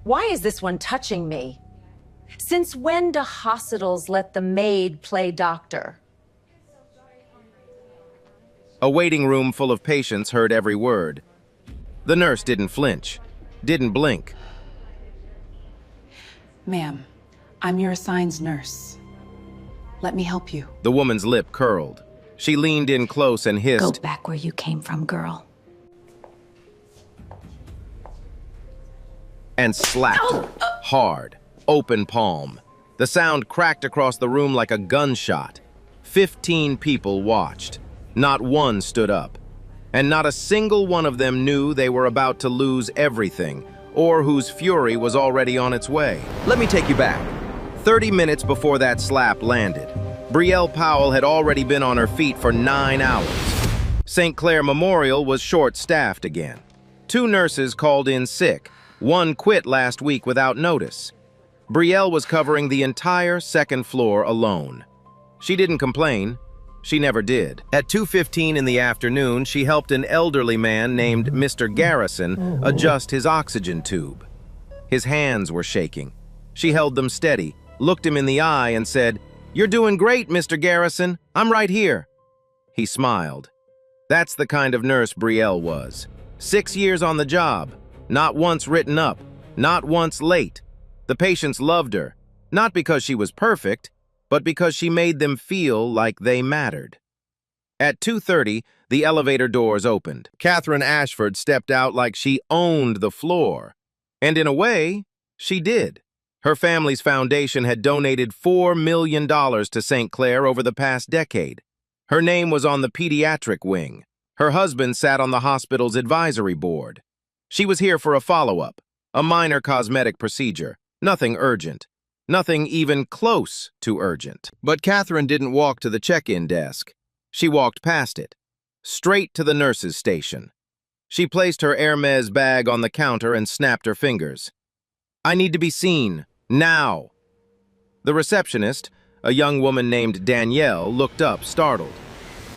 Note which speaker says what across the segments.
Speaker 1: Why is this one touching me? Since when do hospitals let the maid play doctor?
Speaker 2: A waiting room full of patients heard every word. The nurse didn't flinch, didn't blink.
Speaker 3: Ma'am, I'm your assigned nurse. Let me help you.
Speaker 2: The woman's lip curled. She leaned in close and
Speaker 4: Go
Speaker 2: hissed,
Speaker 4: back where you came from, girl.
Speaker 2: and slapped her, hard, open palm. The sound cracked across the room like a gunshot. 15 people watched. Not one stood up. And not a single one of them knew they were about to lose everything, or whose fury was already on its way. Let me take you back. 30 minutes before that slap landed, Brielle Powell had already been on her feet for 9 hours. St. Clair Memorial was short-staffed again. 2 nurses called in sick. 1 quit last week without notice. Brielle was covering the entire 2nd floor alone. She didn't complain. She never did. At 2:15 in the afternoon, she helped an elderly man named Mr. Garrison adjust his oxygen tube. His hands were shaking. She held them steady, looked him in the eye, and said, "You're doing great, Mr. Garrison. I'm right here." He smiled. That's the kind of nurse Brielle was. 6 years on the job, not once written up, not once late. The patients loved her, not because she was perfect, but because she made them feel like they mattered. At 2:30, the elevator doors opened. Catherine Ashford stepped out like she owned the floor. And in a way, she did. Her family's foundation had donated $4 million to St. Clair over the past decade. Her name was on the pediatric wing. Her husband sat on the hospital's advisory board. She was here for a follow-up, a minor cosmetic procedure, nothing urgent. Nothing even close to urgent. But Catherine didn't walk to the check-in desk. She walked past it, straight to the nurse's station. She placed her Hermes bag on the counter and snapped her fingers. "I need to be seen, now." The receptionist, a young woman named Danielle, looked up, startled.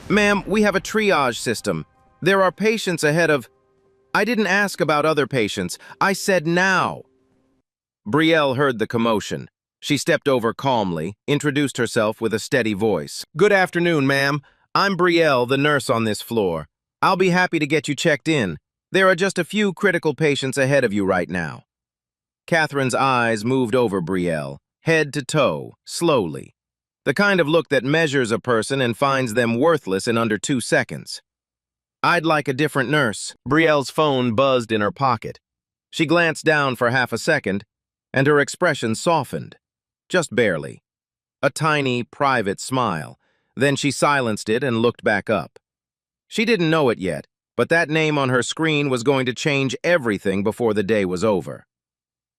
Speaker 2: "Ma'am, we have a triage system. There are patients ahead of—" "I didn't ask about other patients. I said now." Brielle heard the commotion. She stepped over calmly, introduced herself with a steady voice. "Good afternoon, ma'am. I'm Brielle, the nurse on this floor. I'll be happy to get you checked in. There are just a few critical patients ahead of you right now." Catherine's eyes moved over Brielle, head to toe, slowly. The kind of look that measures a person and finds them worthless in under 2 seconds. "I'd like a different nurse." Brielle's phone buzzed in her pocket. She glanced down for half a second, and her expression softened. Just barely. A tiny, private smile. Then she silenced it and looked back up. She didn't know it yet, but that name on her screen was going to change everything before the day was over.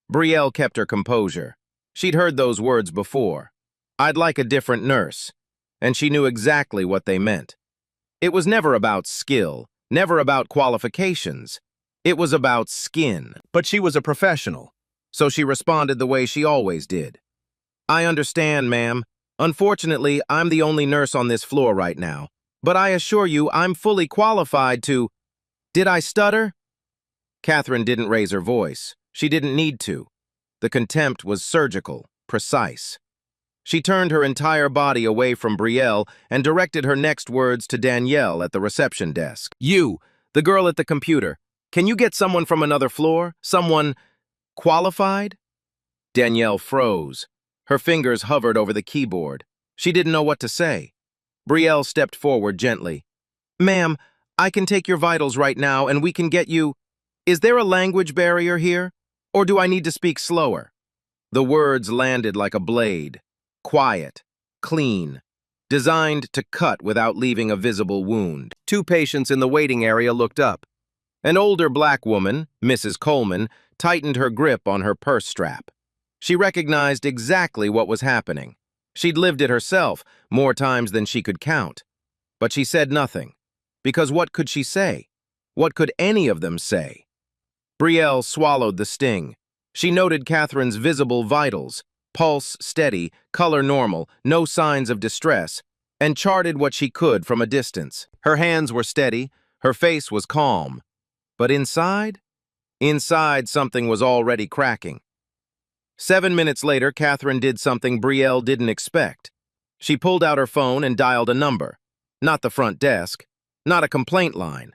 Speaker 2: Brielle kept her composure. She'd heard those words before. "I'd like a different nurse." And she knew exactly what they meant. It was never about skill, never about qualifications. It was about skin. But she was a professional, so she responded the way she always did. "I understand, ma'am. Unfortunately, I'm the only nurse on this floor right now. But I assure you, I'm fully qualified to—" "Did I stutter?" Catherine didn't raise her voice. She didn't need to. The contempt was surgical, precise. She turned her entire body away from Brielle and directed her next words to Danielle at the reception desk. "You, the girl at the computer, can you get someone from another floor? Someone qualified?" Danielle froze. Her fingers hovered over the keyboard. She didn't know what to say. Brielle stepped forward gently. "Ma'am, I can take your vitals right now and we can get you— Is there a language barrier here? Or do I need to speak slower?" The words landed like a blade. Quiet, clean, designed to cut without leaving a visible wound. 2 patients in the waiting area looked up. An older black woman, Mrs. Coleman, tightened her grip on her purse strap. She recognized exactly what was happening. She'd lived it herself, more times than she could count. But she said nothing. Because what could she say? What could any of them say? Brielle swallowed the sting. She noted Catherine's visible vitals, pulse steady, color normal, no signs of distress, and charted what she could from a distance. Her hands were steady, her face was calm. But inside, Inside, something was already cracking. 7 minutes later, Catherine did something Brielle didn't expect. She pulled out her phone and dialed a number. Not the front desk, not a complaint line.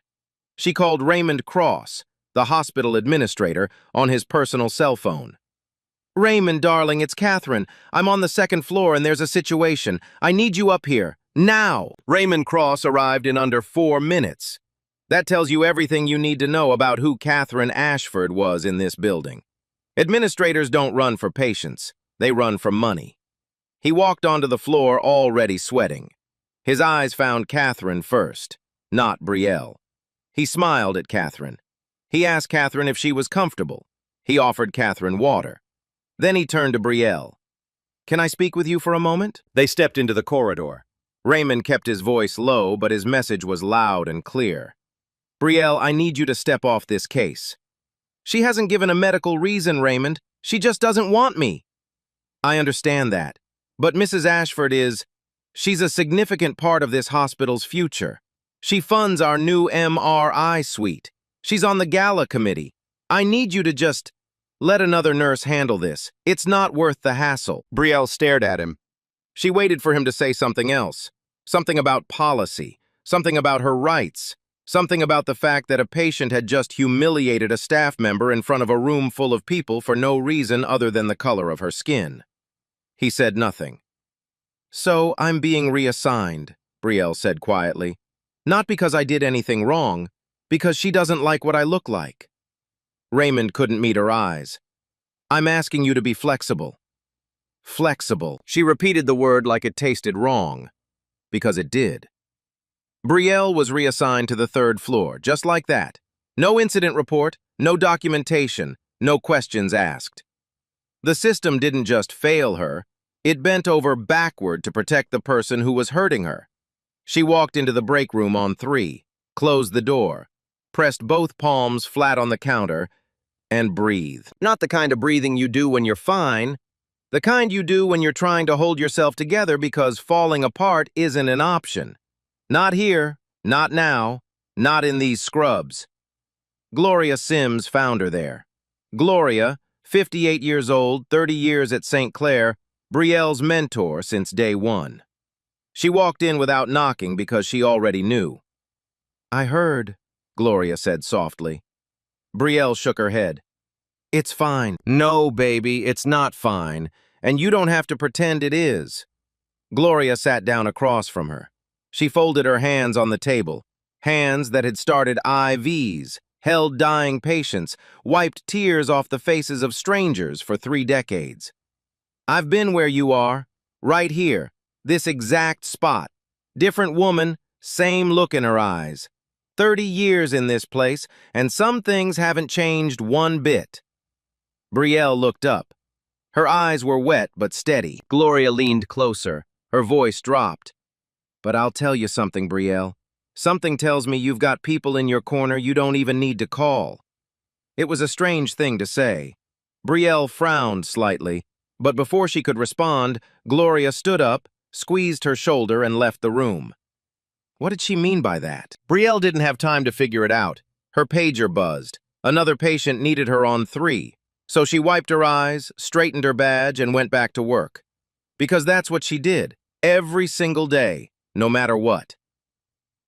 Speaker 2: She called Raymond Cross, the hospital administrator, on his personal cell phone. "Raymond, darling, it's Catherine. I'm on the second floor and there's a situation. I need you up here. Now!" Raymond Cross arrived in under 4 minutes. That tells you everything you need to know about who Catherine Ashford was in this building. Administrators don't run for patients. They run for money. He walked onto the floor already sweating. His eyes found Catherine first, not Brielle. He smiled at Catherine. He asked Catherine if she was comfortable. He offered Catherine water. Then he turned to Brielle. "Can I speak with you for a moment?" They stepped into the corridor. Raymond kept his voice low, but his message was loud and clear. "Brielle, I need you to step off this case." "She hasn't given a medical reason, Raymond. She just doesn't want me." "I understand that. But Mrs. Ashford she's a significant part of this hospital's future. She funds our new MRI suite. She's on the gala committee. I need you to just let another nurse handle this. It's not worth the hassle." Brielle stared at him. She waited for him to say something else. Something about policy. Something about her rights. Something about the fact that a patient had just humiliated a staff member in front of a room full of people for no reason other than the color of her skin. He said nothing. "So I'm being reassigned," Brielle said quietly. "Not because I did anything wrong, because she doesn't like what I look like." Raymond couldn't meet her eyes. "I'm asking you to be flexible." Flexible. She repeated the word like it tasted wrong, because it did. Brielle was reassigned to the 3rd floor, just like that. No incident report, no documentation, no questions asked. The system didn't just fail her, it bent over backward to protect the person who was hurting her. She walked into the break room on 3, closed the door, pressed both palms flat on the counter, and breathed. Not the kind of breathing you do when you're fine, the kind you do when you're trying to hold yourself together because falling apart isn't an option. Not here, not now, not in these scrubs. Gloria Sims found her there. Gloria, 58 years old, 30 years at St. Clair, Brielle's mentor since day one. She walked in without knocking because she already knew. "I heard," Gloria said softly. Brielle shook her head. "It's fine." "No, baby, it's not fine, and you don't have to pretend it is." Gloria sat down across from her. She folded her hands on the table, hands that had started IVs, held dying patients, wiped tears off the faces of strangers for 3 decades. "I've been where you are, right here, this exact spot. Different woman, same look in her eyes. 30 years in this place, and some things haven't changed one bit." Brielle looked up. Her eyes were wet but steady. Gloria leaned closer. Her voice dropped. "But I'll tell you something, Brielle. Something tells me you've got people in your corner you don't even need to call." It was a strange thing to say. Brielle frowned slightly, but before she could respond, Gloria stood up, squeezed her shoulder, and left the room. What did she mean by that? Brielle didn't have time to figure it out. Her pager buzzed. Another patient needed her on 3, so she wiped her eyes, straightened her badge, and went back to work. Because that's what she did, every single day. No matter what.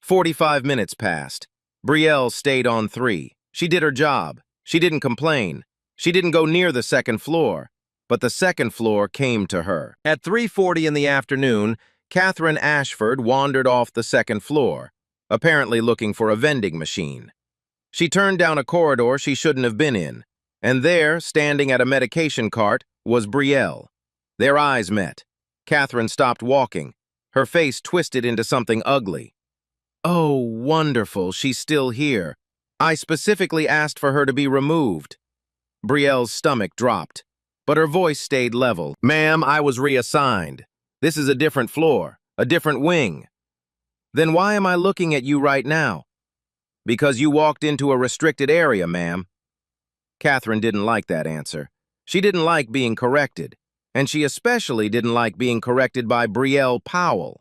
Speaker 2: 45 minutes passed. Brielle stayed on 3. She did her job. She didn't complain. She didn't go near the 2nd floor. But the 2nd floor came to her. At 3:40 in the afternoon, Catherine Ashford wandered off the 2nd floor, apparently looking for a vending machine. She turned down a corridor she shouldn't have been in, and there, standing at a medication cart, was Brielle. Their eyes met. Catherine stopped walking. Her face twisted into something ugly. "Oh, wonderful, she's still here. I specifically asked for her to be removed." Brielle's stomach dropped, but her voice stayed level. "Ma'am, I was reassigned. This is a different floor, a different wing." "Then why am I looking at you right now?" "Because you walked into a restricted area, ma'am." Catherine didn't like that answer. She didn't like being corrected. And she especially didn't like being corrected by Brielle Powell.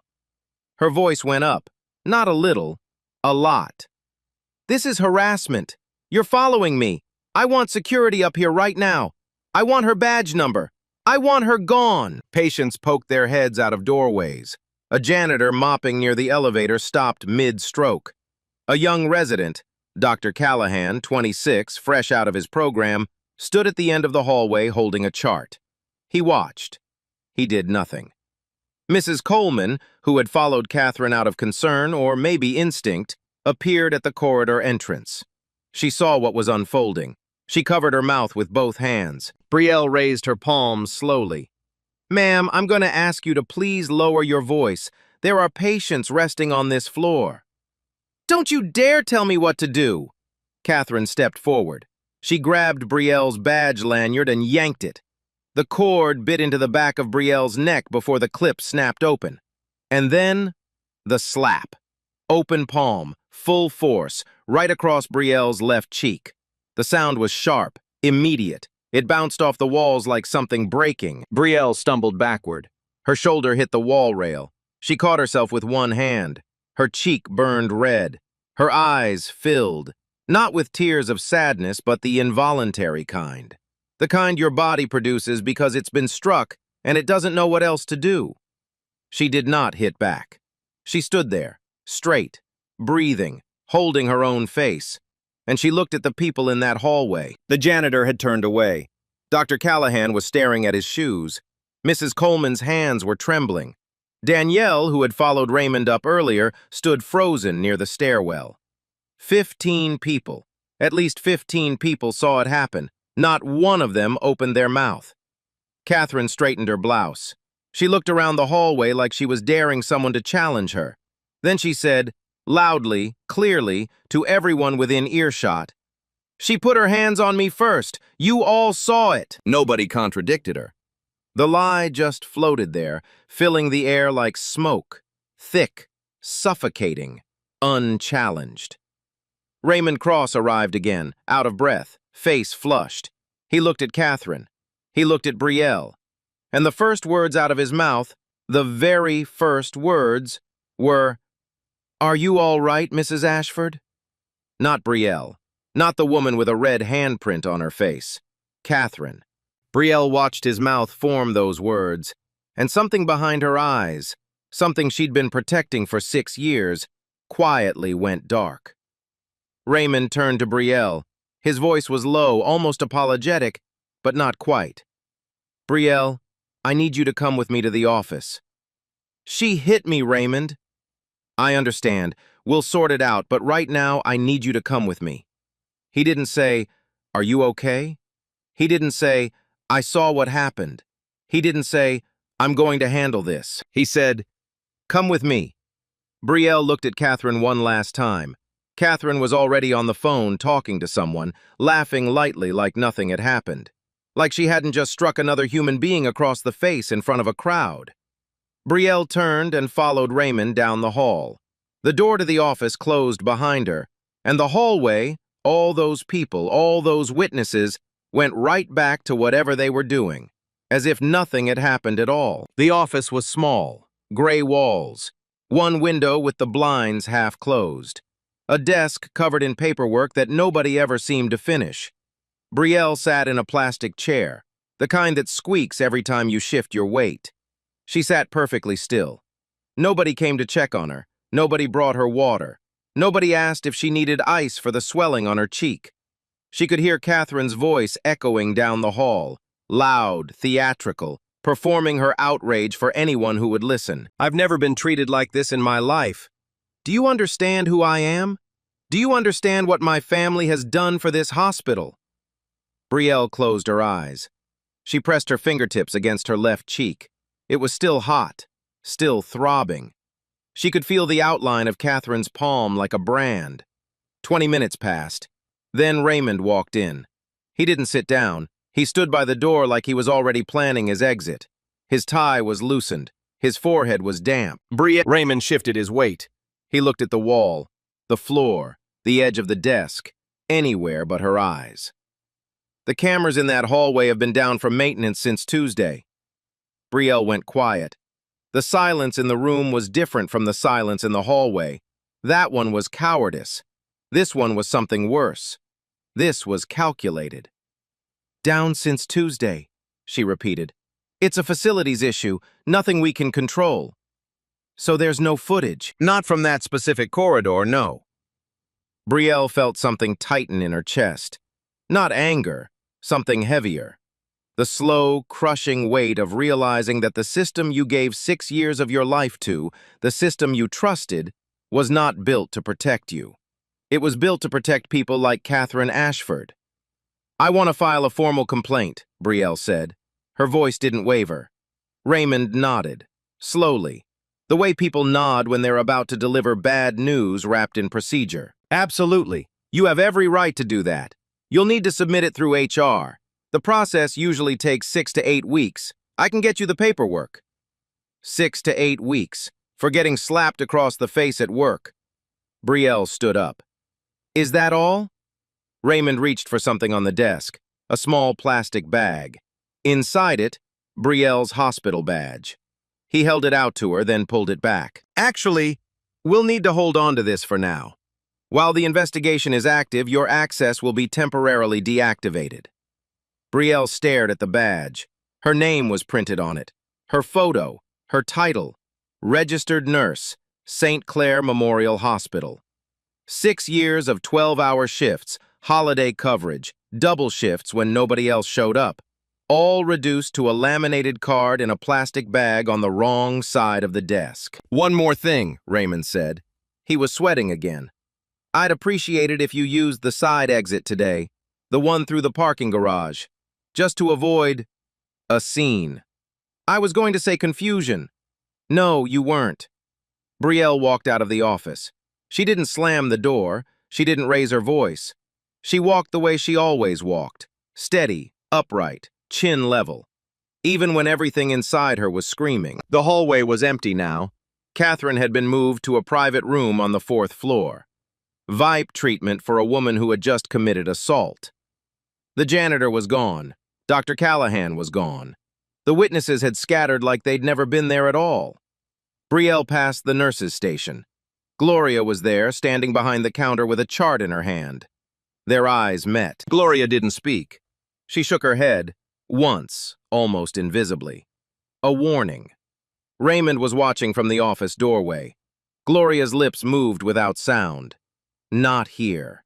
Speaker 2: Her voice went up, not a little, a lot. "This is harassment. You're following me. I want security up here right now. I want her badge number. I want her gone. Patients poked their heads out of doorways. A janitor mopping near the elevator stopped mid-stroke. A young resident, Dr. Callahan, 26, fresh out of his program, stood at the end of the hallway holding a chart. He watched. He did nothing. Mrs. Coleman, who had followed Catherine out of concern or maybe instinct, appeared at the corridor entrance. She saw what was unfolding. She covered her mouth with both hands. Brielle raised her palms slowly. "Ma'am, I'm going to ask you to please lower your voice. There are patients resting on this floor." "Don't you dare tell me what to do!" Catherine stepped forward. She grabbed Brielle's badge lanyard and yanked it. The cord bit into the back of Brielle's neck before the clip snapped open. And then, the slap. Open palm, full force, right across Brielle's left cheek. The sound was sharp, immediate. It bounced off the walls like something breaking. Brielle stumbled backward. Her shoulder hit the wall rail. She caught herself with one hand. Her cheek burned red. Her eyes filled, not with tears of sadness, but the involuntary kind. The kind your body produces because it's been struck and it doesn't know what else to do. She did not hit back. She stood there, straight, breathing, holding her own face. And she looked at the people in that hallway. The janitor had turned away. Dr. Callahan was staring at his shoes. Mrs. Coleman's hands were trembling. Danielle, who had followed Raymond up earlier, stood frozen near the stairwell. 15 people, at least 15 people saw it happen. Not one of them opened their mouth. Catherine straightened her blouse. She looked around the hallway like she was daring someone to challenge her. Then she said, loudly, clearly, to everyone within earshot, "She put her hands on me first. You all saw it." Nobody contradicted her. The lie just floated there, filling the air like smoke, thick, suffocating, unchallenged. Raymond Cross arrived again, out of breath, face flushed. He looked at Catherine. He looked at Brielle. And the first words out of his mouth, the very first words, were, "Are you all right, Mrs. Ashford?" Not Brielle. Not the woman with a red handprint on her face. Catherine. Brielle watched his mouth form those words, and something behind her eyes, something she'd been protecting for 6 years, quietly went dark. Raymond turned to Brielle. His voice was low, almost apologetic, but not quite. "Brielle, I need you to come with me to the office." "She hit me, Raymond." "I understand. We'll sort it out, but right now I need you to come with me." He didn't say, "Are you okay?" He didn't say, "I saw what happened." He didn't say, "I'm going to handle this." He said, "Come with me." Brielle looked at Catherine one last time. Catherine was already on the phone talking to someone, laughing lightly like nothing had happened. Like she hadn't just struck another human being across the face in front of a crowd. Brielle turned and followed Raymond down the hall. The door to the office closed behind her, and the hallway, all those people, all those witnesses, went right back to whatever they were doing, as if nothing had happened at all. The office was small, gray walls, one window with the blinds half closed, a desk covered in paperwork that nobody ever seemed to finish. Brielle sat in a plastic chair, the kind that squeaks every time you shift your weight. She sat perfectly still. Nobody came to check on her. Nobody brought her water. Nobody asked if she needed ice for the swelling on her cheek. She could hear Catherine's voice echoing down the hall, loud, theatrical, performing her outrage for anyone who would listen. "I've never been treated like this in my life. Do you understand who I am? Do you understand what my family has done for this hospital?" Brielle closed her eyes. She pressed her fingertips against her left cheek. It was still hot, still throbbing. She could feel the outline of Catherine's palm like a brand. 20 minutes passed. Then Raymond walked in. He didn't sit down. He stood by the door like he was already planning his exit. His tie was loosened. His forehead was damp. Raymond shifted his weight. He looked at the wall, the floor, the edge of the desk, anywhere but her eyes. "The cameras in that hallway have been down for maintenance since Tuesday." Brielle went quiet. The silence in the room was different from the silence in the hallway. That one was cowardice. This one was something worse. This was calculated. "Down since Tuesday," she repeated. "It's a facilities issue, nothing we can control." "So there's no footage?"
Speaker 4: Not from that specific corridor, no.
Speaker 2: Brielle felt something tighten in her chest. Not anger, something heavier. The slow, crushing weight of realizing that the system you gave 6 years of your life to, the system you trusted, was not built to protect you. It was built to protect people like Catherine Ashford. "I want to file a formal complaint," Brielle said. Her voice didn't waver. Raymond nodded, slowly, the way people nod when they're about to deliver bad news wrapped in procedure. "Absolutely. You have every right to do that. You'll need to submit it through HR. The process usually takes 6 to 8 weeks. I can get you the paperwork." 6 to 8 weeks, for getting slapped across the face at work. Brielle stood up. "Is that all?" Raymond reached for something on the desk, a small plastic bag. Inside it, Brielle's hospital badge. He held it out to her, then pulled it back. "Actually, we'll need to hold on to this for now. While the investigation is active, your access will be temporarily deactivated." Brielle stared at the badge. Her name was printed on it. Her photo, her title, Registered Nurse, St. Clair Memorial Hospital. 6 years of 12-hour shifts, holiday coverage, double shifts when nobody else showed up, all reduced to a laminated card in a plastic bag on the wrong side of the desk. "One more thing," Raymond said. He was sweating again. "I'd appreciate it if you used the side exit today, the one through the parking garage, just to avoid a scene." "I was going to say confusion." "No, you weren't." Brielle walked out of the office. She didn't slam the door. She didn't raise her voice. She walked the way she always walked, steady, upright, chin level. Even when everything inside her was screaming. The hallway was empty now. Catherine had been moved to a private room on the 4th floor. VIP treatment for a woman who had just committed assault. The janitor was gone. Dr. Callahan was gone. The witnesses had scattered like they'd never been there at all. Brielle passed the nurse's station. Gloria was there, standing behind the counter with a chart in her hand. Their eyes met. Gloria didn't speak. She shook her head, once, almost invisibly. A warning. Raymond was watching from the office doorway. Gloria's lips moved without sound. Not here.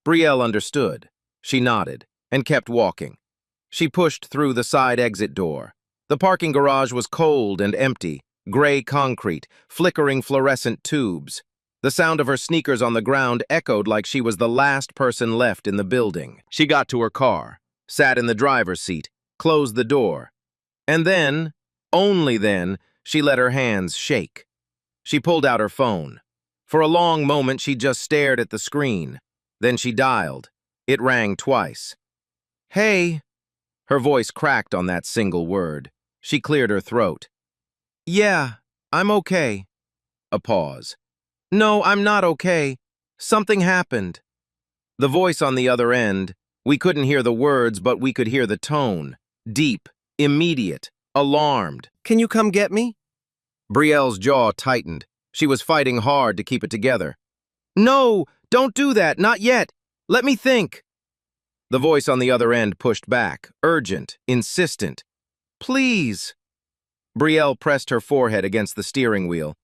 Speaker 2: Brielle understood. She nodded and kept walking. She pushed through the side exit door. The parking garage was cold and empty, gray concrete, flickering fluorescent tubes. The sound of her sneakers on the ground echoed like she was the last person left in the building. She got to her car, sat in the driver's seat, closed the door. And then, only then, she let her hands shake. She pulled out her phone. For a long moment, she just stared at the screen. Then she dialed. It rang twice. "Hey." Her voice cracked on that single word. She cleared her throat. "Yeah, I'm okay." A pause. "No, I'm not okay. Something happened." The voice on the other end, we couldn't hear the words, but we could hear the tone. Deep, immediate, alarmed. "Can you come get me?" Brielle's jaw tightened. She was fighting hard to keep it together. "No, don't do that, not yet. Let me think." The voice on the other end pushed back, urgent, insistent. "Please." Brielle pressed her forehead against the steering wheel.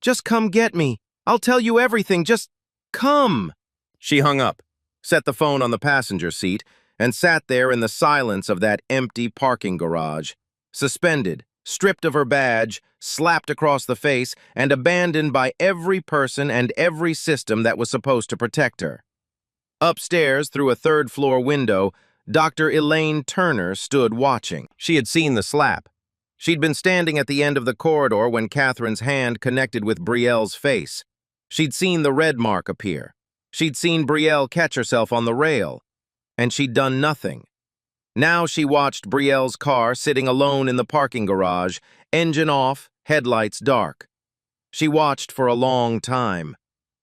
Speaker 2: "Just come get me. I'll tell you everything. Just come." She hung up, set the phone on the passenger seat, and sat there in the silence of that empty parking garage, suspended, stripped of her badge, slapped across the face, and abandoned by every person and every system that was supposed to protect her. Upstairs, through a third-floor window, Dr. Elaine Turner stood watching. She had seen the slap. She'd been standing at the end of the corridor when Catherine's hand connected with Brielle's face. She'd seen the red mark appear. She'd seen Brielle catch herself on the rail. And she'd done nothing. Now she watched Brielle's car sitting alone in the parking garage, engine off, headlights dark. She watched for a long time.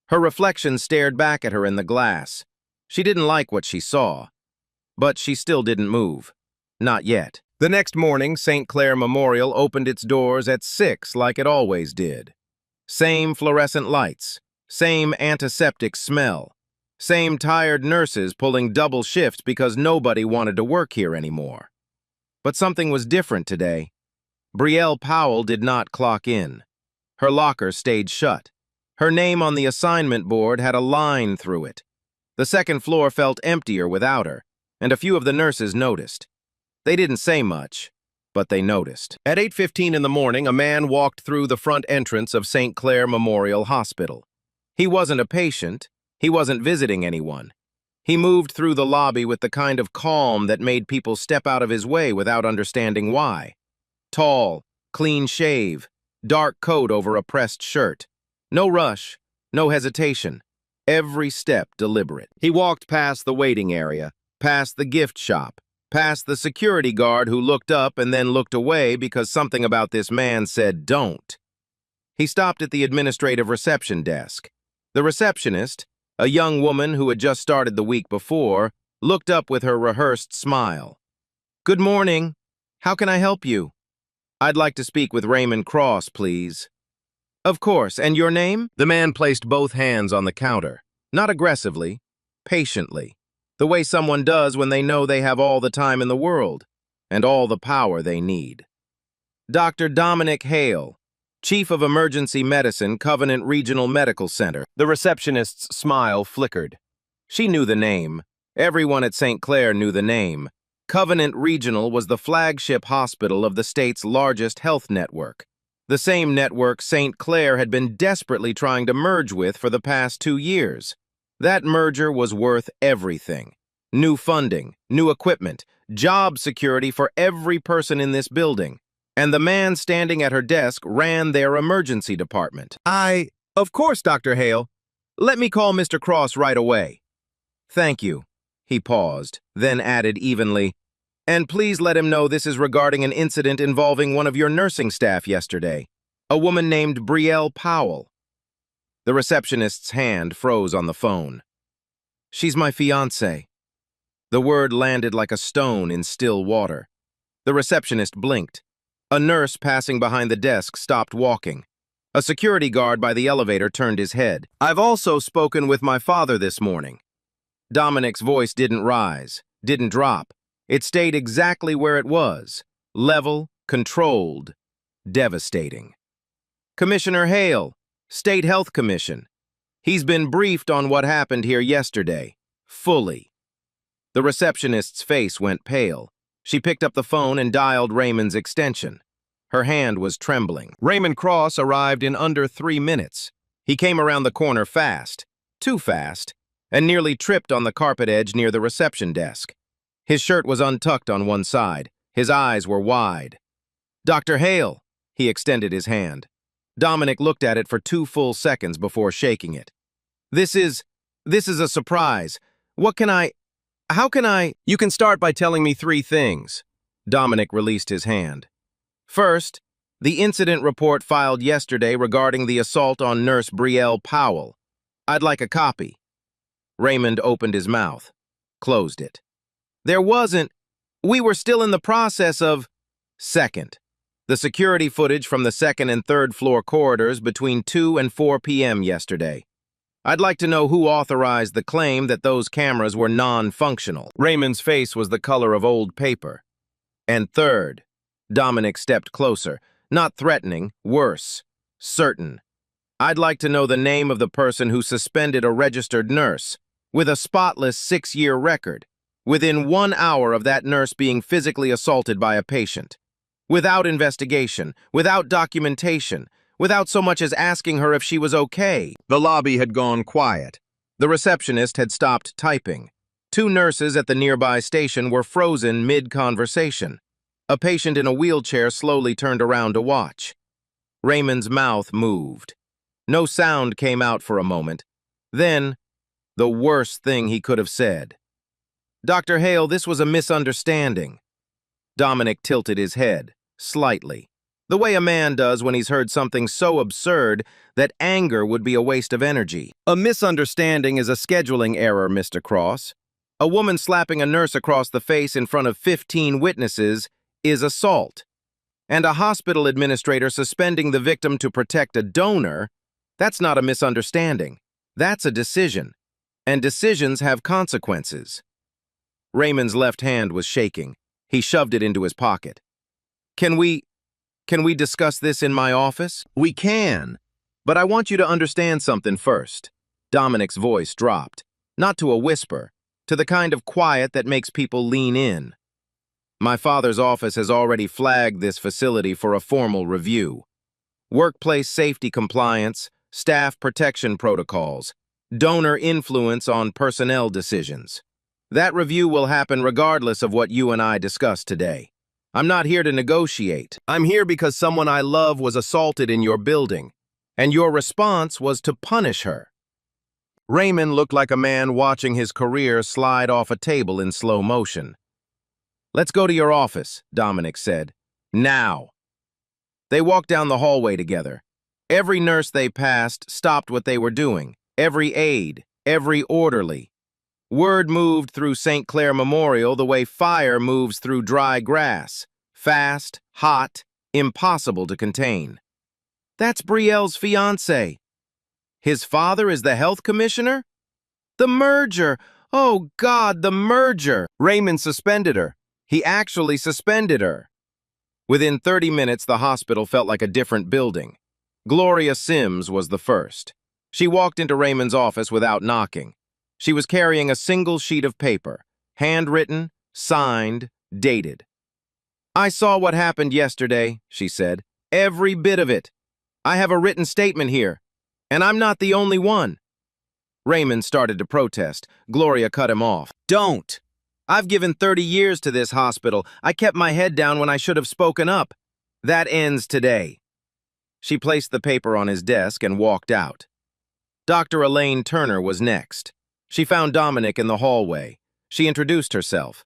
Speaker 2: Her reflection stared back at her in the glass. She didn't like what she saw. But she still didn't move. Not yet. The next morning, St. Clair Memorial opened its doors at 6 like it always did. Same fluorescent lights. Same antiseptic smell. Same tired nurses pulling double shifts because nobody wanted to work here anymore. But something was different today. Brielle Powell did not clock in. Her locker stayed shut. Her name on the assignment board had a line through it. The second floor felt emptier without her, and a few of the nurses noticed. They didn't say much, but they noticed. At 8:15 in the morning, a man walked through the front entrance of St. Clair Memorial Hospital. He wasn't a patient. He wasn't visiting anyone. He moved through the lobby with the kind of calm that made people step out of his way without understanding why. Tall, clean shave, dark coat over a pressed shirt. No rush, no hesitation. Every step deliberate. He walked past the waiting area, past the gift shop, past the security guard who looked up and then looked away because something about this man said don't. He stopped at the administrative reception desk. The receptionist, a young woman who had just started the week before, looked up with her rehearsed smile. "Good morning. How can I help you?" "I'd like to speak with Raymond Cross, please." "Of course, and your name?" The man placed both hands on the counter, not aggressively, patiently, the way someone does when they know they have all the time in the world and all the power they need. "Dr. Dominic Hale, Chief of Emergency Medicine, Covenant Regional Medical Center." The receptionist's smile flickered. She knew the name. Everyone at St. Clair knew the name. Covenant Regional was the flagship hospital of the state's largest health network. The same network St. Clair had been desperately trying to merge with for the past 2 years. That merger was worth everything. New funding, new equipment, job security for every person in this building. And the man standing at her desk ran their emergency department. Of course, Dr. Hale. Let me call Mr. Cross right away." "Thank you." He paused, then added evenly, "And please let him know this is regarding an incident involving one of your nursing staff yesterday, a woman named Brielle Powell." The receptionist's hand froze on the phone. "She's my fiancé." The word landed like a stone in still water. The receptionist blinked. A nurse passing behind the desk stopped walking. A security guard by the elevator turned his head. "I've also spoken with my father this morning." Dominic's voice didn't rise, didn't drop. It stayed exactly where it was, level, controlled, devastating. "Commissioner Hale, State Health Commission. He's been briefed on what happened here yesterday, fully." The receptionist's face went pale. She picked up the phone and dialed Raymond's extension. Her hand was trembling. Raymond Cross arrived in under 3 minutes. He came around the corner fast, too fast, and nearly tripped on the carpet edge near the reception desk. His shirt was untucked on one side. His eyes were wide. "Dr. Hale," he extended his hand. Dominic looked at it for 2 full seconds before shaking it. This is a surprise. How can I? "You can start by telling me 3 things. Dominic released his hand. "First, the incident report filed yesterday regarding the assault on Nurse Brielle Powell. I'd like a copy." Raymond opened his mouth, closed it. We were still in the process of." "Second, the security footage from the 2nd and 3rd floor corridors between 2 and 4 p.m. yesterday. I'd like to know who authorized the claim that those cameras were non-functional." Raymond's face was the color of old paper. "And third," Dominic stepped closer, not threatening, worse, certain. "I'd like to know the name of the person who suspended a registered nurse, with a spotless 6-year record, within 1 hour of that nurse being physically assaulted by a patient. Without investigation, without documentation, without so much as asking her if she was okay." The lobby had gone quiet. The receptionist had stopped typing. 2 nurses at the nearby station were frozen mid-conversation. A patient in a wheelchair slowly turned around to watch. Raymond's mouth moved. No sound came out for a moment. Then, the worst thing he could have said. "Dr. Hale, this was a misunderstanding." Dominic tilted his head, slightly, the way a man does when he's heard something so absurd that anger would be a waste of energy. "A misunderstanding is a scheduling error, Mr. Cross. A woman slapping a nurse across the face in front of 15 witnesses is assault. And a hospital administrator suspending the victim to protect a donor, that's not a misunderstanding. That's a decision. and decisions have consequences. Raymond's left hand was shaking. He shoved it into his pocket. Can we discuss this in my office? We can, but I want you to understand something first. Dominic's voice dropped, not to a whisper, to the kind of quiet that makes people lean in. My father's office has already flagged this facility for a formal review. Workplace safety compliance, staff protection protocols, donor influence on personnel decisions. That review will happen regardless of what you and I discussed today. I'm not here to negotiate. I'm here because someone I love was assaulted in your building, and your response was to punish her. Raymond looked like a man watching his career slide off a table in slow motion. Let's go to your office, Dominic said. Now. They walked down the hallway together. Every nurse they passed stopped what they were doing. Every aide, every orderly. Word moved through St. Clair Memorial the way fire moves through dry grass. Fast, hot, impossible to contain. That's Brielle's fiancé. His father is the health commissioner? The merger! Oh, God, the merger! Raymond suspended her. He actually suspended her. Within 30 minutes, the hospital felt like a different building. Gloria Sims was the first. She walked into Raymond's office without knocking. She was carrying a single sheet of paper, handwritten, signed, dated. I saw what happened yesterday, she said. Every bit of it. I have a written statement here, and I'm not the only one. Raymond started to protest. Gloria cut him off. Don't! I've given 30 years to this hospital. I kept my head down when I should have spoken up. That ends today. She placed the paper on his desk and walked out. Dr. Elaine Turner was next. She found Dominic in the hallway. She introduced herself.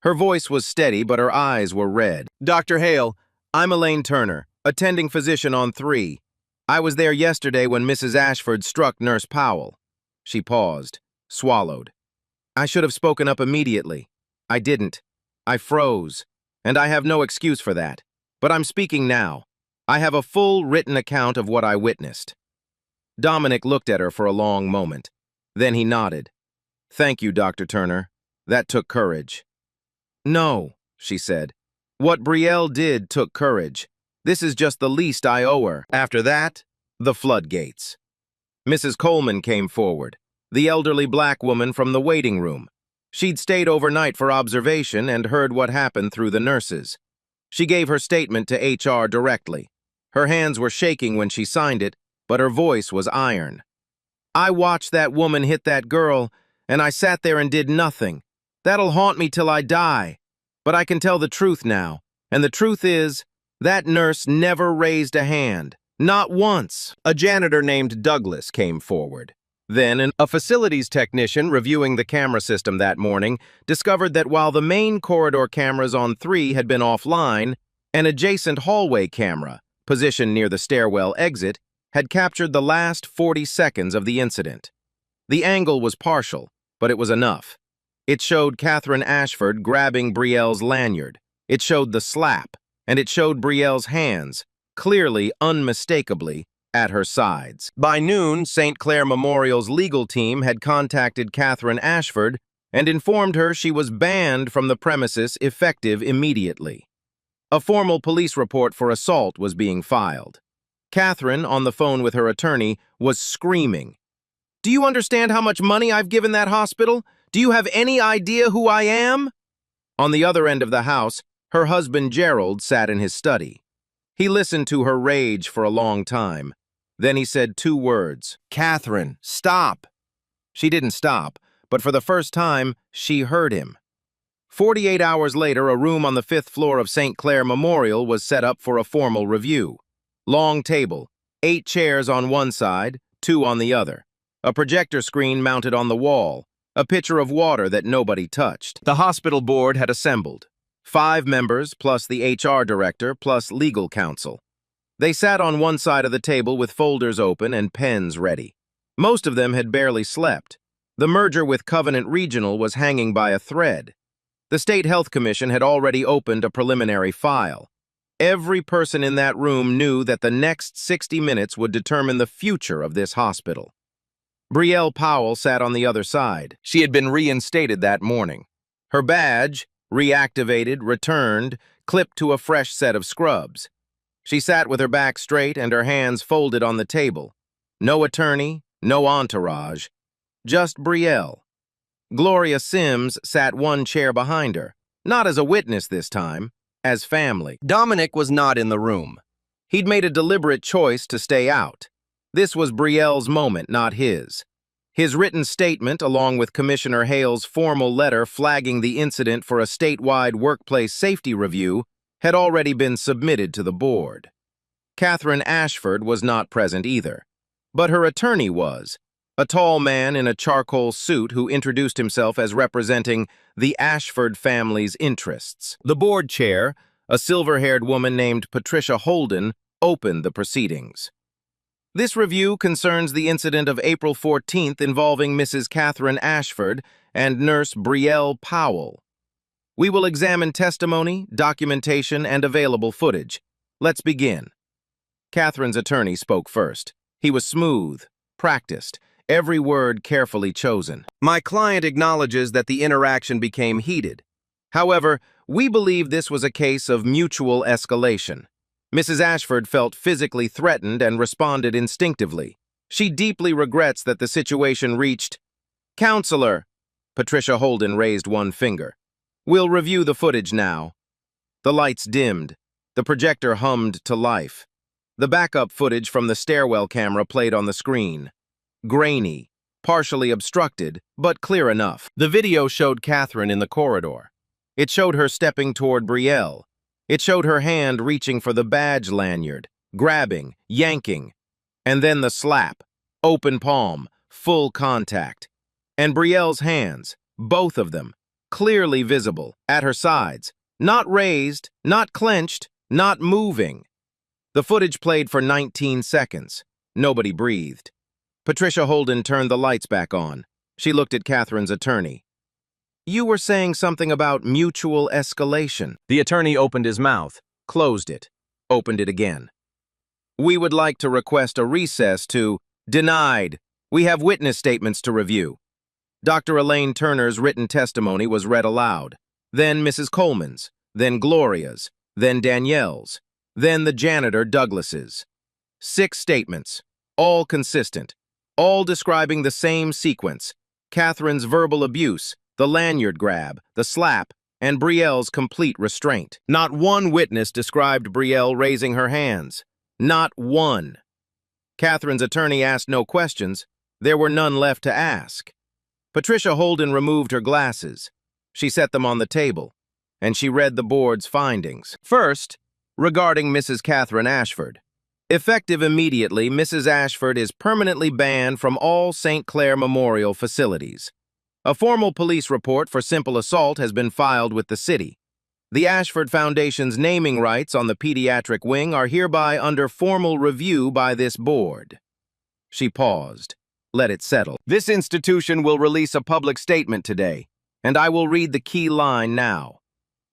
Speaker 2: Her voice was steady, but her eyes were red. Dr. Hale, I'm Elaine Turner, attending physician on 3. I was there yesterday when Mrs. Ashford struck Nurse Powell. She paused, swallowed. I should have spoken up immediately. I didn't. I froze, and I have no excuse for that. But I'm speaking now. I have a full written account of what I witnessed. Dominic looked at her for a long moment. Then he nodded. Thank you, Dr. Turner. That took courage. No, she said. What Brielle did took courage. This is just the least I owe her. After that, the floodgates. Mrs. Coleman came forward, the elderly black woman from the waiting room. She'd stayed overnight for observation and heard what happened through the nurses. She gave her statement to HR directly. Her hands were shaking when she signed it, but her voice was iron. I watched that woman hit that girl, and I sat there and did nothing. That'll haunt me till I die. But I can tell the truth now, and the truth is, that nurse never raised a hand. Not once. A janitor named Douglas came forward. Then, a facilities technician reviewing the camera system that morning discovered that while the main corridor cameras on 3 had been offline, an adjacent hallway camera, positioned near the stairwell exit, had captured the last 40 seconds of the incident. The angle was partial, but it was enough. It showed Catherine Ashford grabbing Brielle's lanyard. It showed the slap, and it showed Brielle's hands, clearly, unmistakably, at her sides. By noon, St. Clair Memorial's legal team had contacted Catherine Ashford and informed her she was banned from the premises effective immediately. A formal police report for assault was being filed. Catherine, on the phone with her attorney, was screaming. Do you understand how much money I've given that hospital? Do you have any idea who I am? On the other end of the house, her husband Gerald sat in his study. He listened to her rage for a long time. Then he said 2 words. Catherine, stop. She didn't stop, but for the first time, she heard him. 48 hours later, a room on the 5th floor of St. Clair Memorial was set up for a formal review. Long table, 8 chairs on one side, 2 on the other. A projector screen mounted on the wall, a pitcher of water that nobody touched. The hospital board had assembled. 5 members, plus the HR director, plus legal counsel. They sat on one side of the table with folders open and pens ready. Most of them had barely slept. The merger with Covenant Regional was hanging by a thread. The State Health Commission had already opened a preliminary file. Every person in that room knew that the next 60 minutes would determine the future of this hospital. Brielle Powell sat on the other side. She had been reinstated that morning. Her badge, reactivated, returned, clipped to a fresh set of scrubs. She sat with her back straight and her hands folded on the table. No attorney, no entourage, just Brielle. Gloria Sims sat one chair behind her, not as a witness this time, as family. Dominic was not in the room. He'd made a deliberate choice to stay out. This was Brielle's moment, not his. His written statement, along with Commissioner Hale's formal letter flagging the incident for a statewide workplace safety review, had already been submitted to the board. Catherine Ashford was not present either, but her attorney was, a tall man in a charcoal suit who introduced himself as representing the Ashford family's interests. The board chair, a silver-haired woman named Patricia Holden, opened the proceedings. This review concerns the incident of April 14th involving Mrs. Catherine Ashford and nurse Brielle Powell. We will examine testimony, documentation, and available footage. Let's begin. Catherine's attorney spoke first. He was smooth, practiced, every word carefully chosen. My client acknowledges that the interaction became heated. However, we believe this was a case of mutual escalation. Mrs. Ashford felt physically threatened and responded instinctively. She deeply regrets that the situation reached. Counselor! Patricia Holden raised one finger. We'll review the footage now. The lights dimmed. The projector hummed to life. The backup footage from the stairwell camera played on the screen. Grainy, partially obstructed, but clear enough. The video showed Catherine in the corridor. It showed her stepping toward Brielle. It showed her hand reaching for the badge lanyard, grabbing, yanking, and then the slap, open palm, full contact. And Brielle's hands, both of them, clearly visible, at her sides, not raised, not clenched, not moving. The footage played for 19 seconds. Nobody breathed. Patricia Holden turned the lights back on. She looked at Catherine's attorney. You were saying something about mutual escalation. The attorney opened his mouth, closed it, opened it again. We would like to request a recess to... Denied. We have witness statements to review. Dr. Elaine Turner's written testimony was read aloud. Then Mrs. Coleman's, then Gloria's, then Danielle's, then the janitor Douglas's. 6 statements, all consistent, all describing the same sequence: Catherine's verbal abuse, the lanyard grab, the slap, and Brielle's complete restraint. Not one witness described Brielle raising her hands. Not one. Catherine's attorney asked no questions. There were none left to ask. Patricia Holden removed her glasses. She set them on the table, and she read the board's findings. First, regarding Mrs. Catherine Ashford. Effective immediately, Mrs. Ashford is permanently banned from all St. Clair Memorial facilities. A formal police report for simple assault has been filed with the city. The Ashford Foundation's naming rights on the pediatric wing are hereby under formal review by this board. She paused. Let it settle. This institution will release a public statement today, and I will read the key line now.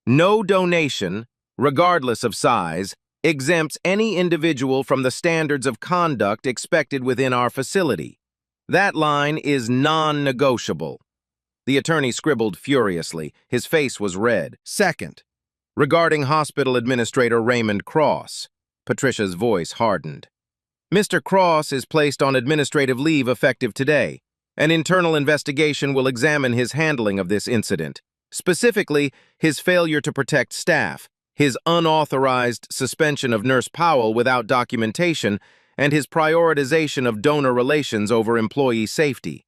Speaker 2: No donation, regardless of size, exempts any individual from the standards of conduct expected within our facility. That line is non-negotiable. The attorney scribbled furiously. His face was red. Second, regarding Hospital Administrator Raymond Cross. Patricia's voice hardened. Mr. Cross is placed on administrative leave effective today. An internal investigation will examine his handling of this incident, specifically his failure to protect staff, his unauthorized suspension of Nurse Powell without documentation, and his prioritization of donor relations over employee safety.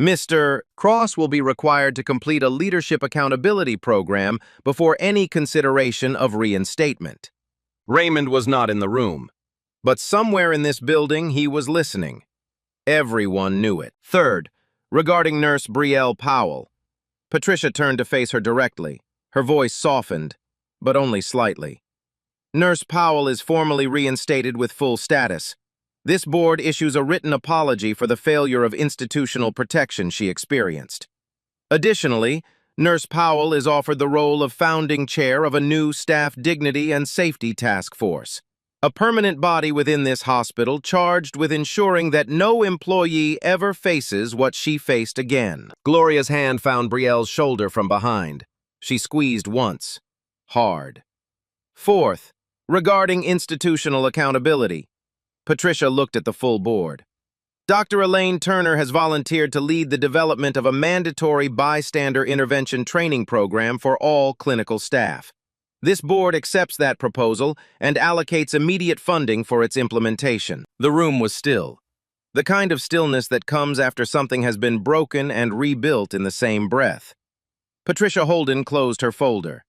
Speaker 2: Mr. Cross will be required to complete a leadership accountability program before any consideration of reinstatement. Raymond was not in the room, but somewhere in this building he was listening. Everyone knew it. Third, regarding Nurse Brielle Powell. Patricia turned to face her directly. Her voice softened, but only slightly. Nurse Powell is formally reinstated with full status. This board issues a written apology for the failure of institutional protection she experienced. Additionally, Nurse Powell is offered the role of founding chair of a new staff dignity and safety task force. A permanent body within this hospital charged with ensuring that no employee ever faces what she faced again. Gloria's hand found Brielle's shoulder from behind. She squeezed once. Hard. Fourth, regarding institutional accountability. Patricia looked at the full board. Dr. Elaine Turner has volunteered to lead the development of a mandatory bystander intervention training program for all clinical staff. This board accepts that proposal and allocates immediate funding for its implementation. The room was still. The kind of stillness that comes after something has been broken and rebuilt in the same breath. Patricia Holden closed her folder.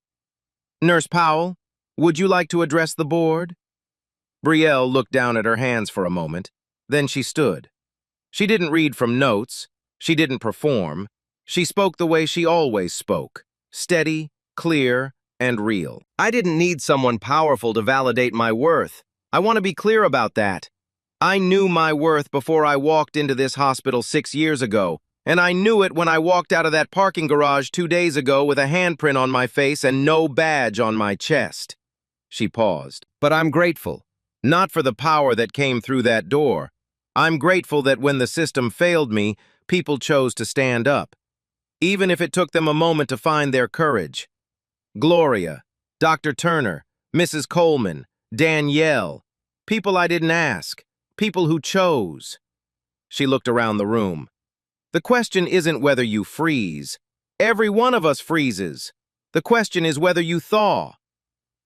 Speaker 2: Nurse Powell, would you like to address the board? Brielle looked down at her hands for a moment. Then she stood. She didn't read from notes. She didn't perform. She spoke the way she always spoke. Steady, clear, and real. I didn't need someone powerful to validate my worth. I want to be clear about that. I knew my worth before I walked into this hospital 6 years ago, and I knew it when I walked out of that parking garage 2 days ago with a handprint on my face and no badge on my chest. She paused. But I'm grateful. Not for the power that came through that door. I'm grateful that when the system failed me, people chose to stand up. Even if it took them a moment to find their courage. Gloria, Dr. Turner, Mrs. Coleman, Danielle, people I didn't ask, people who chose. She looked around the room. The question isn't whether you freeze. Every one of us freezes. The question is whether you thaw.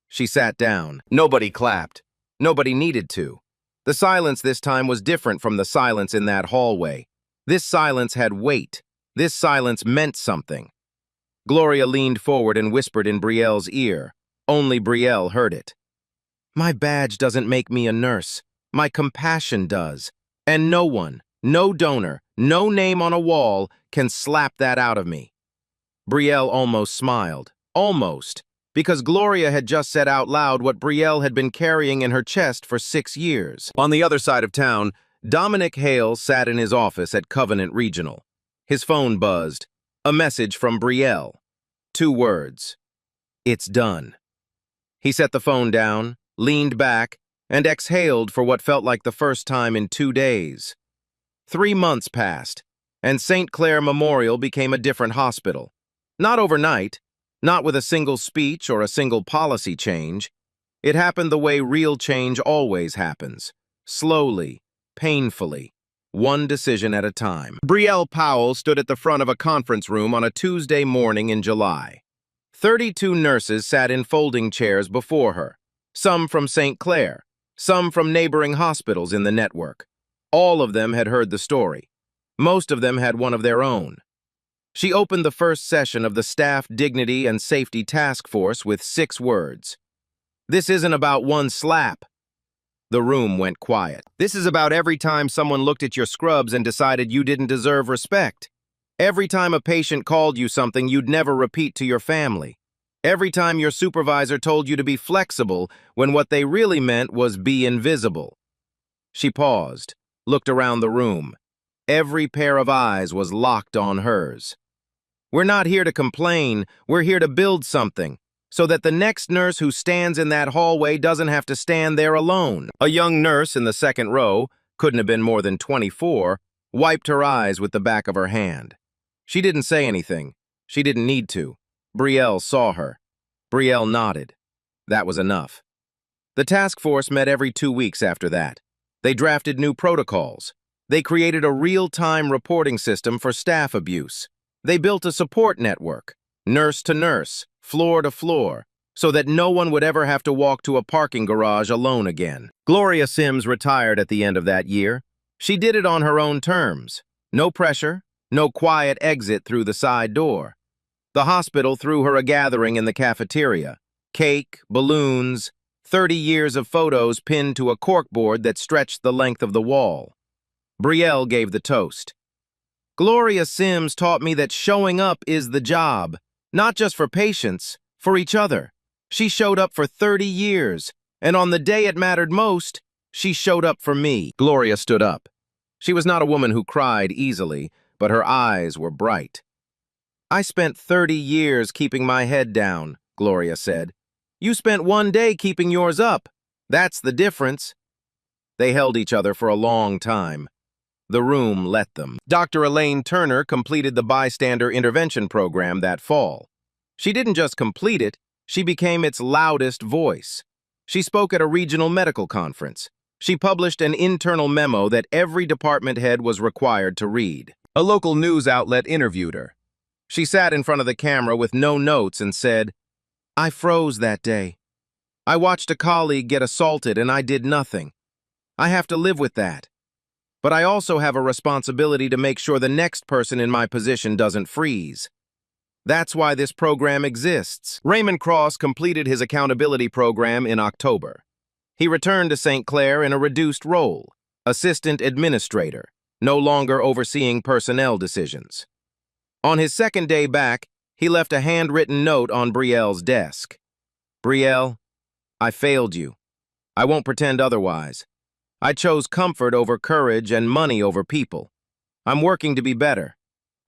Speaker 2: She sat down. Nobody clapped. Nobody needed to. The silence this time was different from the silence in that hallway. This silence had weight. This silence meant something. Gloria leaned forward and whispered in Brielle's ear. Only Brielle heard it. My badge doesn't make me a nurse. My compassion does. And no one, no donor, no name on a wall can slap that out of me. Brielle almost smiled. Almost. Because Gloria had just said out loud what Brielle had been carrying in her chest for 6 years. On the other side of town, Dominic Hale sat in his office at Covenant Regional. His phone buzzed. A message from Brielle. 2 words. It's done. He set the phone down, leaned back, and exhaled for what felt like the first time in 2 days. 3 months passed, and St. Clair Memorial became a different hospital. Not overnight, not with a single speech or a single policy change. It happened the way real change always happens. Slowly, painfully. One decision at a time. Brielle Powell stood at the front of a conference room on a Tuesday morning in July. 32 nurses sat in folding chairs before her, some from St. Clair, some from neighboring hospitals in the network. All of them had heard the story. Most of them had one of their own. She opened the first session of the Staff Dignity and Safety Task Force with 6 words. This isn't about one slap. The room went quiet. This is about every time someone looked at your scrubs and decided you didn't deserve respect. Every time a patient called you something you'd never repeat to your family. Every time your supervisor told you to be flexible when what they really meant was be invisible. She paused, looked around the room. Every pair of eyes was locked on hers. We're not here to complain, we're here to build something, so that the next nurse who stands in that hallway doesn't have to stand there alone. A young nurse in the second row, couldn't have been more than 24, wiped her eyes with the back of her hand. She didn't say anything. She didn't need to. Brielle saw her. Brielle nodded. That was enough. The task force met every 2 weeks after that. They drafted new protocols. They created a real-time reporting system for staff abuse. They built a support network, nurse to nurse, floor to floor, so that no one would ever have to walk to a parking garage alone again. Gloria Sims retired at the end of that year. She did it on her own terms. No pressure, no quiet exit through the side door. The hospital threw her a gathering in the cafeteria. Cake, balloons, 30 years of photos pinned to a corkboard that stretched the length of the wall. Brielle gave the toast. Gloria Sims taught me that showing up is the job, not just for patients, for each other. She showed up for 30 years, and on the day it mattered most, she showed up for me. Gloria stood up. She was not a woman who cried easily, but her eyes were bright. I spent 30 years keeping my head down, Gloria said. You spent 1 day keeping yours up. That's the difference. They held each other for a long time. The room let them. Dr. Elaine Turner completed the bystander intervention program that fall. She didn't just complete it, she became its loudest voice. She spoke at a regional medical conference. She published an internal memo that every department head was required to read. A local news outlet interviewed her. She sat in front of the camera with no notes and said, "I froze that day. I watched a colleague get assaulted and I did nothing. I have to live with that. But I also have a responsibility to make sure the next person in my position doesn't freeze. That's why this program exists." Raymond Cross completed his accountability program in October. He returned to St. Clair in a reduced role, assistant administrator, no longer overseeing personnel decisions. On his second day back, he left a handwritten note on Brielle's desk. "Brielle, I failed you. I won't pretend otherwise. I chose comfort over courage and money over people. I'm working to be better.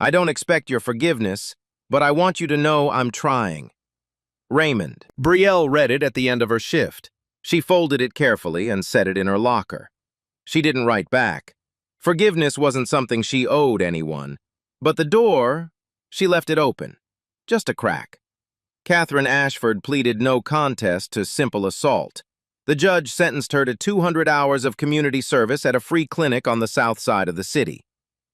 Speaker 2: I don't expect your forgiveness, but I want you to know I'm trying. Raymond." Brielle read it at the end of her shift. She folded it carefully and set it in her locker. She didn't write back. Forgiveness wasn't something she owed anyone, but the door, she left it open, just a crack. Catherine Ashford pleaded no contest to simple assault. The judge sentenced her to 200 hours of community service at a free clinic on the south side of the city.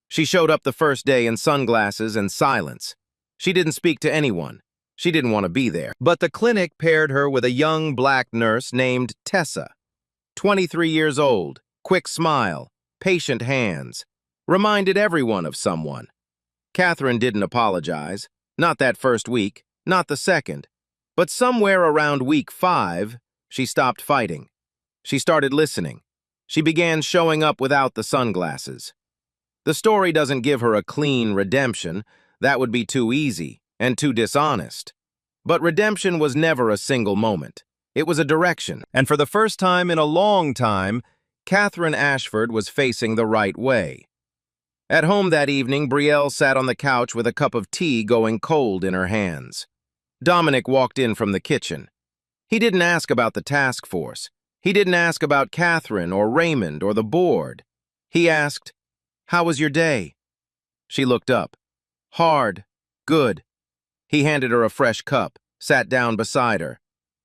Speaker 2: She showed up the first day in sunglasses and silence. She didn't speak to anyone. She didn't want to be there. But the clinic paired her with a young black nurse named Tessa. 23 years old, quick smile, patient hands. Reminded everyone of someone. Catherine didn't apologize. Not that first week, not the second. But somewhere around week 5, she stopped fighting. She started listening. She began showing up without the sunglasses. The story doesn't give her a clean redemption. That would be too easy and too dishonest. But redemption was never a single moment. It was a direction. And for the first time in a long time, Catherine Ashford was facing the right way. At home that evening, Brielle sat on the couch with a cup of tea going cold in her hands. Dominic walked in from the kitchen. He didn't ask about the task force. He didn't ask about Catherine or Raymond or the board. He asked, "How was your day?" She looked up. "Hard. Good." He handed her a fresh cup, sat down beside her.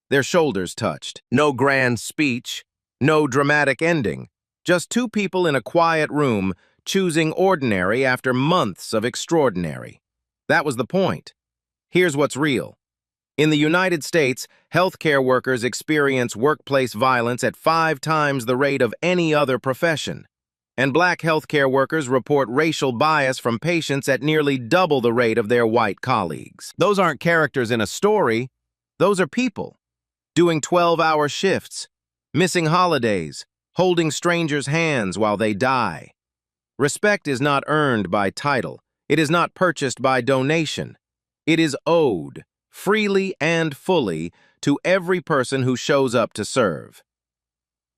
Speaker 2: Their shoulders touched. No grand speech, no dramatic ending. Just two people in a quiet room choosing ordinary after months of extraordinary. That was the point. Here's what's real. In the United States, healthcare workers experience workplace violence at 5 times the rate of any other profession. And black healthcare workers report racial bias from patients at nearly double the rate of their white colleagues. Those aren't characters in a story. Those are people. Doing 12-hour shifts, missing holidays, holding strangers' hands while they die. Respect is not earned by title. It is not purchased by donation. It is owed, freely and fully, to every person who shows up to serve.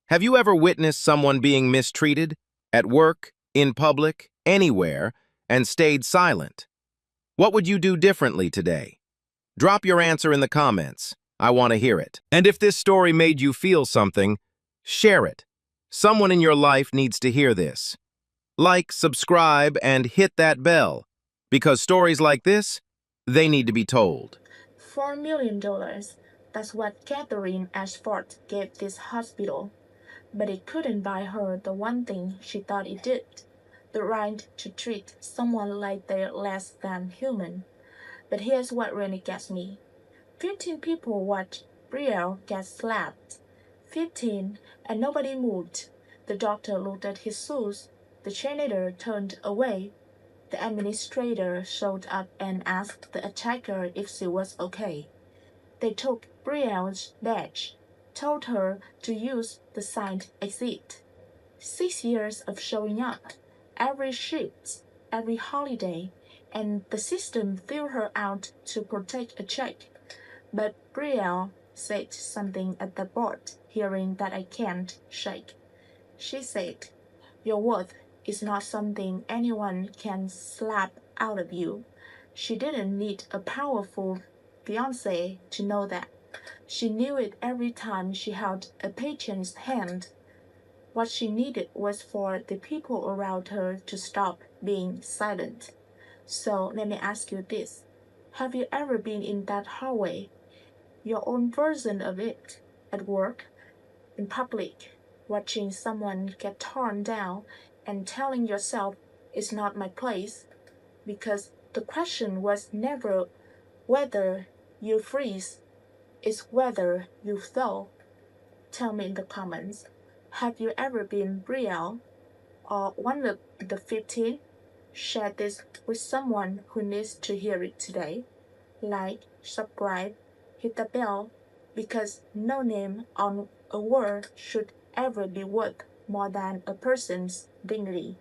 Speaker 2: Have you ever witnessed someone being mistreated? At work, in public, anywhere, and stayed silent? What would you do differently today? Drop your answer in the comments. I want to hear it. And if this story made you feel something, share it. Someone in your life needs to hear this. Like, subscribe, and hit that bell. Because stories like this, they need to be told.
Speaker 5: $4 million. That's what Catherine Ashford gave this hospital. But it couldn't buy her the one thing she thought it did, the right to treat someone like they're less than human. But here's what really gets me. 15 people watched Brielle get slapped. 15, and nobody moved. The doctor looked at his shoes. The janitor turned away. The administrator showed up and asked the attacker if she was okay. They took Brielle's badge, told her to use the signed exit. 6 years of showing up, every shift, every holiday, and the system threw her out to protect a check. But Brielle said something at the board, hearing that I can't shake. She said, "Your worth is not something anyone can slap out of you." She didn't need a powerful fiancé to know that. She knew it every time she held a patient's hand. What she needed was for the people around her to stop being silent. So let me ask you this. Have you ever been in that hallway? Your own version of it, at work, in public, watching someone get torn down and telling yourself it's not my place, because the question was never whether you freeze, it's whether you fall. Tell me in the comments. Have you ever been real or one of the 15? Share this with someone who needs to hear it today. Like, subscribe, hit the bell, because no name on a word should ever be worth more than a person's dignity.